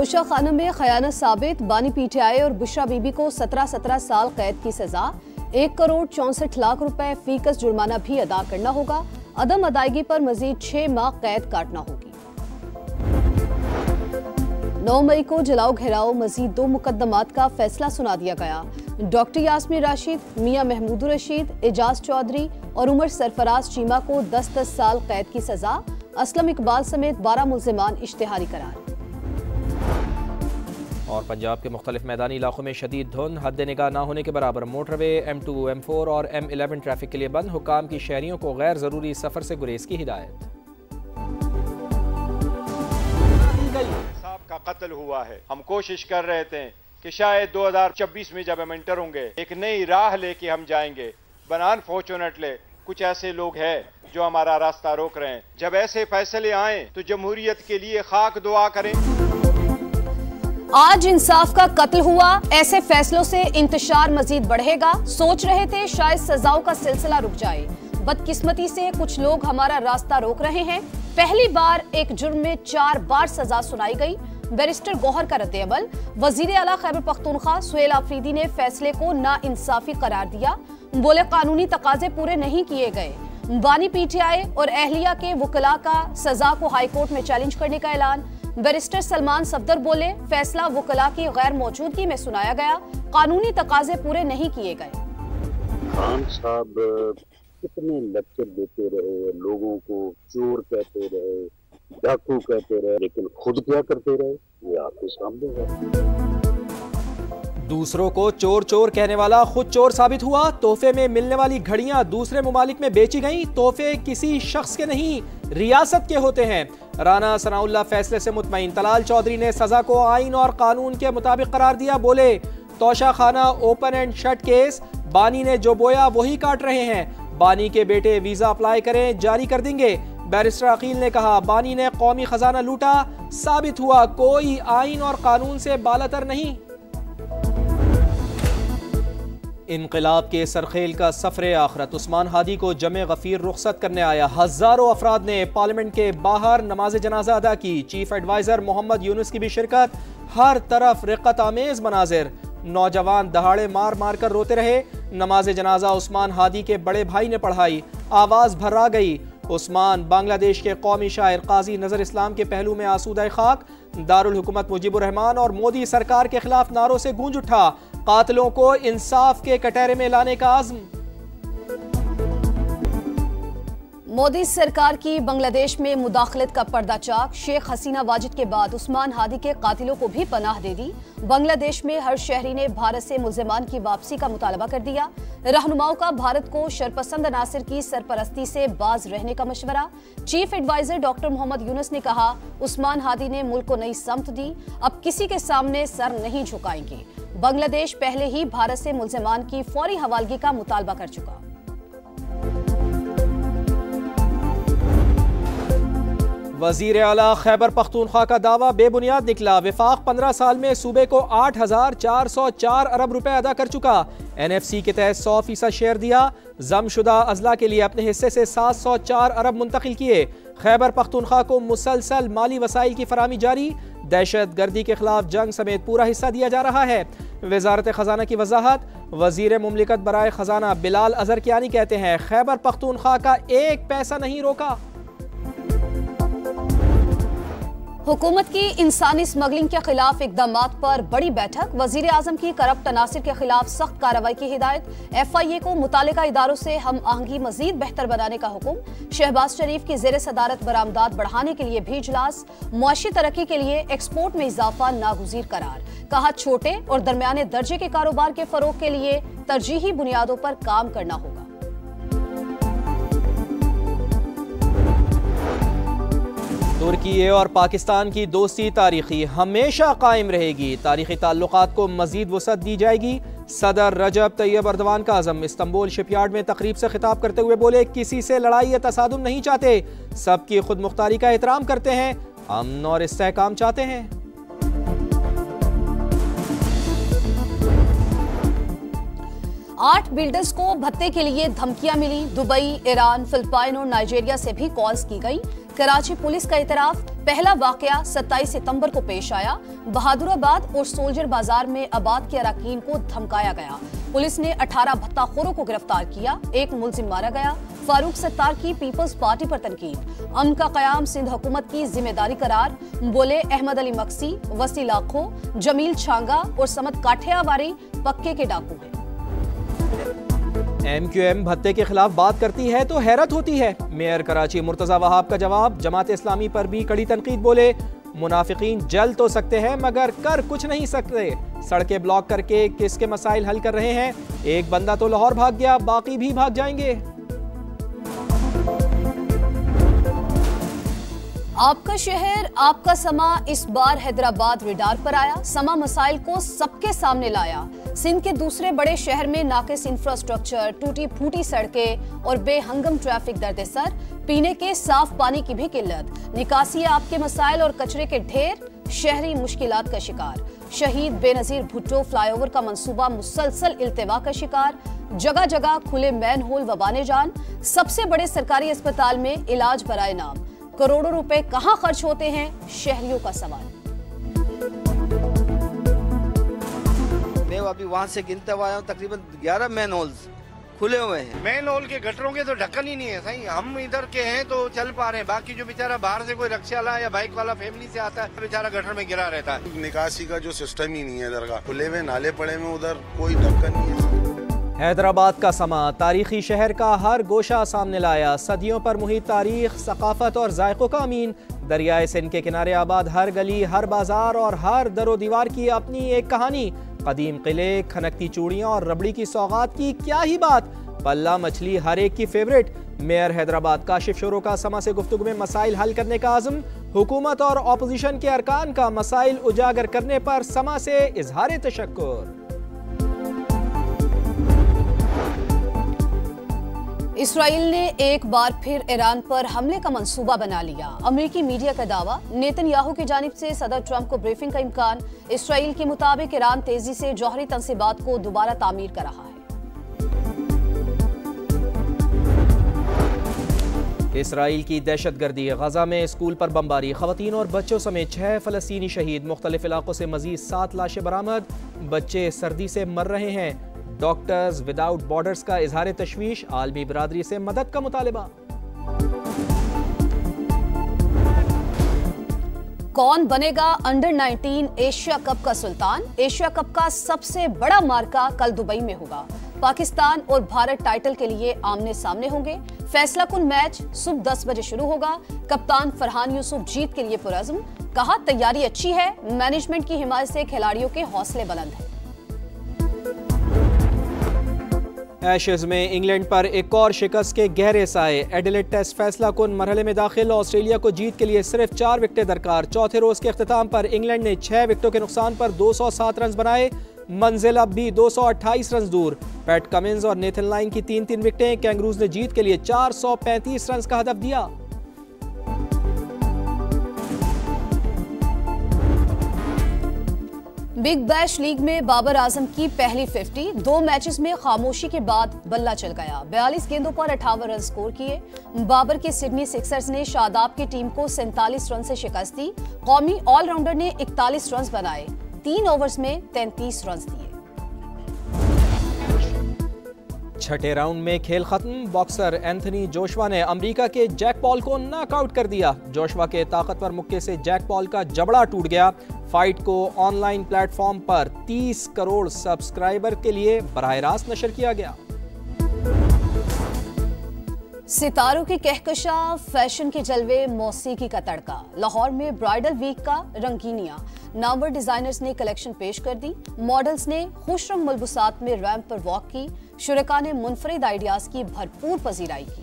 तोशा खाना में खयानत साबित, बानी पीटीआई और बुशरा बीबी को 17-17 साल कैद की सजा। 1 करोड़ 64 लाख रुपए फीकस जुर्माना भी अदा करना होगा। अदम अदायगी पर मजीद 6 माह कैद काटना होगी। 9 मई को जलाओ घेराव मजीद 2 मुकदमात का फैसला सुना दिया गया। डॉक्टर यास्मीन राशिद, मियां महमूद रशीद, एजाज चौधरी और उमर सरफराज चीमा को 10-10 साल कैद की सजा। असलम इकबाल समेत 12 मुल्जिमान इश्तिहारी करार। और पंजाब के मुख्तलिफ मैदानी इलाकों में शदीद धुंध, हद निगाह ना होने के बराबर। मोटरवे M2, M4 और M11 ट्रैफिक के लिए बंद। हुकाम की शहरियों को गैर जरूरी सफर से गुरेज की हिदायत। साहब का कत्ल हुआ है। हम कोशिश कर रहे थे कि शायद 2026 में जब हम एंटर होंगे एक नई राह लेके हम जाएंगे। बट अनफॉर्चुनेटली कुछ ऐसे लोग हैं जो हमारा रास्ता रोक रहे हैं। जब ऐसे फैसले आए तो जमहूरियत के लिए खाक दुआ करें। आज इंसाफ का कत्ल हुआ, ऐसे फैसलों से इंतशार मजीद बढ़ेगा। सोच रहे थे शायद सजाओं का सिलसिला रुक जाए, बदकिस्मती से कुछ लोग हमारा रास्ता रोक रहे हैं। पहली बार एक जुर्म में 4 बार सजा सुनाई गई। बैरिस्टर गौहर का रद्द-ए-अमल। वजीर आला खैबर पख्तूनख्वा सुहेल आफरीदी ने फैसले को नाइंसाफी करार दिया। बोले कानूनी तकाजे पूरे नहीं किए गए। बानी पीटीआई और अहलिया के वकला का सजा को हाईकोर्ट में चैलेंज करने का ऐलान। बैरिस्टर सलमान सफदर बोले फैसला वकला की गैर मौजूदगी में सुनाया गया, कानूनी तकाजे पूरे नहीं किए गए। खान साहब कितने लेक्चर देते रहे, लोगों को चोर कहते रहे, डाकू कहते रहे, लेकिन खुद क्या करते रहे ये आपके सामने है। दूसरों को चोर चोर कहने वाला खुद चोर साबित हुआ। तोहफे में मिलने वाली घड़ियां दूसरे मुमालिक में बेची गईं। तोहफे किसी शख्स के नहीं, रियासत के होते हैं। राना सनाउल्लाह फैसले से मुतमईन। तलाल चौधरी ने सजा को आइन और कानून के मुताबिक करार दिया। बोले तोशा खाना ओपन एंड शट केस, बानी ने जो बोया वही काट रहे हैं। बानी के बेटे वीजा अप्लाई करें, जारी कर देंगे। बैरिस्टर अकील ने कहा बानी ने कौमी खजाना लूटा, साबित हुआ कोई आइन और कानून से बालातर नहीं। इनकलाब के सरखेल का सफर आखरत। उस्मान हादी को जमे गफीर रुखसत करने आया। हजारों अफराद ने पार्लियामेंट के बाहर नमाज जनाजा अदा की। चीफ एडवाइजर मोहम्मद यूनुस की भी शिरकत। हर तरफ रिक्कत आमेज मनाजिर। नौजवान दहाड़े मार मार कर रोते रहे। नमाज जनाजा उस्मान हादी के बड़े भाई ने पढ़ाई। आवाज भर्रा गई। उस्मान बांग्लादेश के कौमी शायर काजी नजर इस्लाम के पहलू में आसूदा खाक। दारुल हुकूमत मुजीबुर रहमान और मोदी सरकार के खिलाफ नारों से गूंज उठा। कातिलों को इंसाफ के कटहरे में लाने का आज़्म। मोदी सरकार की बांग्लादेश में मुदाखलत का पर्दाचाक। शेख हसीना वाजिद के बाद उस्मान हादी के कातिलों को भी पनाह दे दी। बांग्लादेश में हर शहरी ने भारत से मुल्जिमान की वापसी का मुतालबा कर दिया। रहनुमाओं का भारत को शरपसंद अनासिर की सरपरस्ती से बाज रहने का मशवरा। Chief adviser doctor Mohammad Yunus ने कहा उस्मान हादी ने मुल्क को नई समत दी, अब किसी के सामने सर नहीं झुकाएंगे। बांग्लादेश पहले ही भारत से मुल्जिमान की फौरी हवालगी का मुतालबा कर चुका। वजीर आला खैबर पख्तूनख्वा का दावा बेबुनियाद निकला। विफाक 15 साल में सूबे को 8,404 अरब रुपए अदा कर चुका। NFC के तहत 100% शेयर दिया। जमशुदा अजला के लिए अपने हिस्से से 704 अरब मुंतकिल किए। खैबर पख्तूनख्वा को मुसलसल माली वसाइल की फराहमी जारी। दहशत गर्दी के खिलाफ जंग समेत पूरा हिस्सा दिया जा रहा है। वजारत खजाना की वजाहत। वजीर मुमलिकत बराए खजाना बिलाल अजहर कियानी कहते हैं खैबर पख्तूनख्वा का 1 पैसा नहीं रोका। हुकूमत की इंसानी स्मगलिंग के खिलाफ इकदामात पर बड़ी बैठक। वजीर आजम की करप्ट अनासिर के खिलाफ सख्त कार्रवाई की हिदायत। FIA को मुतालिका इदारों से हम आहंगी मजीद बेहतर बनाने का हुक्म। शहबाज शरीफ की जेर सदारत बरामदात बढ़ाने के लिए भी इजलास। मुआशी तरक्की के लिए एक्सपोर्ट में इजाफा नागुज़ीर करार। कहा छोटे और दरमियाने दर्जे के कारोबार के फरोग के लिए तरजीही बुनियादों पर काम करना होगा। तुर्की और पाकिस्तान की दोस्ती तारीखी हमेशा कायम रहेगी। तारीखी ताल्लुकात को मजीद वसअत दी जाएगी। सदर रजब तैयब अर्दवान का अज़म। इस्तांबुल शिपयार्ड में तकरीब से खिताब करते हुए बोले किसी से लड़ाई या तसादुम नहीं चाहते, सबकी खुद मुख्तारी का एहतराम करते हैं, अमन और इस्तेहकाम चाहते हैं। 8 बिल्डर्स को भत्ते के लिए धमकियां मिली। दुबई, ईरान, फिलिपाइन और नाइजीरिया से भी कॉल्स की गई। कराची पुलिस का इतराफ, पहला वाकया 27 सितंबर को पेश आया। बहादुराबाद और सोल्जर बाजार में आबाद के अरकान को धमकाया गया। पुलिस ने 18 भत्ताखोरों को गिरफ्तार किया। एक मुलजिम मारा गया। फारूक सत्तार की पीपल्स पार्टी पर तनकीद। अमन का कयाम सिंध हुकूमत की जिम्मेदारी करार। बोले अहमद अली मक्सी, वसी लाखो, जमील छांगा और समत काठियावाड़ी पक्के के डाकू हैं। MQM भत्ते के खिलाफ बात करती है तो हैरत होती है। मेयर कराची मुर्तजा वहाब का जवाब। जमात इस्लामी पर भी कड़ी तनकीद। बोले मुनाफिकीन जल तो सकते हैं मगर कर कुछ नहीं सकते। सड़कें ब्लॉक करके किसके मसाइल हल कर रहे हैं? एक बंदा तो लाहौर भाग गया, बाकी भी भाग जाएंगे। आपका शहर, आपका समा इस बार हैदराबाद रडार पर आया। समा मसाइल को सबके सामने लाया। सिंध के दूसरे बड़े शहर में नाकिस इंफ्रास्ट्रक्चर, टूटी फूटी सड़कें और बेहंगम ट्रैफिक दर्द-ए-सर, पीने के साफ पानी की भी किल्लत, निकासी आपके मसाइल और कचरे के ढेर, शहरी मुश्किलात का शिकार। शहीद बेनजीर भुट्टो फ्लाईओवर का मंसूबा मुसलसल इल्तिवा का शिकार। जगह जगह खुले मैन होल वबाने जान। सबसे बड़े सरकारी अस्पताल में इलाज बराए नाम। करोड़ों रुपए कहां खर्च होते हैं, शहरियों का सवाल। मैं अभी वहां से गिनता हुआ आया हूं, तकरीबन 11 मैन होल्स खुले हुए हैं। मेन होल के गटरों के तो ढक्कन ही नहीं है। सही हम इधर के हैं तो चल पा रहे हैं, बाकी जो बेचारा बाहर से कोई रिक्शा वाला या बाइक वाला फैमिली से आता है, बेचारा गटर में गिरा रहता है। निकासी का जो सिस्टम ही नहीं है इधर का, खुले में नाले पड़े में, उधर कोई ढक्कन नहीं है। हैदराबाद का समा तारीखी शहर का हर गोशा सामने लाया। सदियों पर मुहित तारीख, सकाफत और जायकों का अमीन। दरियाए सिंध के किनारे आबाद हर गली, हर बाजार और हर दरो दीवार की अपनी एक कहानी। कदीम किले, खनकती चूड़ियां और रबड़ी की सौगात की क्या ही बात। पल्ला मछली हर एक की favourite. Mayor Hyderabad Kashif sorrow का समा से गुफ्तगू में मसाइल हल करने का आज़म। हुकूमत और ऑपोजिशन के अरकान का मसाइल उजागर करने पर समा से इजहार तशक्कुर। इसराइल ने एक बार फिर ईरान पर हमले का मंसूबा बना लिया। अमेरिकी मीडिया का दावा। नेतन्याहू की जानिब से सदर ट्रंप को ब्रीफिंग का इम्कान। इसराइल के मुताबिक ईरान तेजी से जौहरी तंसीबात को दोबारा तामीर कर रहा है। इसराइल की दहशतगर्दी। गजा में स्कूल पर बमबारी। खवातीन और बच्चों समेत 6 फलस्तीनी शहीद। मुख्तलिफ इलाकों से मजीद 7 लाशें बरामद। बच्चे सर्दी से मर रहे हैं। डॉक्टर्स विदाउट बॉर्डर्स का इजहार तशवीश। आलमी बिरादरी से मदद का मुतालिबा। कौन बनेगा अंडर 19 एशिया कप का सुल्तान? एशिया कप का सबसे बड़ा मार्का कल दुबई में होगा। पाकिस्तान और भारत टाइटल के लिए आमने सामने होंगे। फैसला कुन मैच सुबह 10 बजे शुरू होगा। कप्तान फरहान यूसुफ जीत के लिए पुरअज़्म। कहा तैयारी अच्छी है। मैनेजमेंट की हिमायत से खिलाड़ियों के हौसले बुलंद हैं। एशेज में इंग्लैंड पर एक और शिकस्त के गहरे साए। एडिलेड टेस्ट फैसला कुन मरहले में दाखिल। ऑस्ट्रेलिया को जीत के लिए सिर्फ 4 विकेटें दरकार। चौथे रोज के अख्ताम पर इंग्लैंड ने 6 विकेटों के नुकसान पर 207 रन बनाए। मंजिल अब भी 228 रन दूर। पैट कमिंस और नेथन लाइन की 3-3 विकेटें। कैंगरूज ने जीत के लिए 435 रन का हदफ दिया। बिग बैश लीग में बाबर आजम की पहली 50। 2 मैचेस में खामोशी के बाद बल्ला चल गया। 42 गेंदों पर 58 रन स्कोर किए। बाबर के सिडनी सिक्सर्स ने शादाब की टीम को 47 रन से शिकस्त दी। कौमी ऑलराउंडर ने 41 रन बनाए। 3 ओवर्स में 33 रन दिए। छठे राउंड में खेल खत्म। बॉक्सर एंथनी जोशुआ ने अमेरिका के जैक पॉल को नॉकआउट कर दिया। जोशुआ के ताकतवर मुक्के से जैक पॉल का जबड़ा टूट गया। फाइट को ऑनलाइन प्लेटफॉर्म पर 30 करोड़ सब्सक्राइबर के लिए बराह रास्त नशर किया गया। सितारों की कहकशा, फैशन के जलवे, मौसीकी का तड़का। लाहौर में ब्राइडल वीक का रंगीनियां। नामवर डिजाइनर्स ने कलेक्शन पेश कर दी। मॉडल्स ने खुश रंग मलबूसात में रैंप पर वॉक की। शुरका ने मुनफरिद आइडियाज की भरपूर पजीराई की।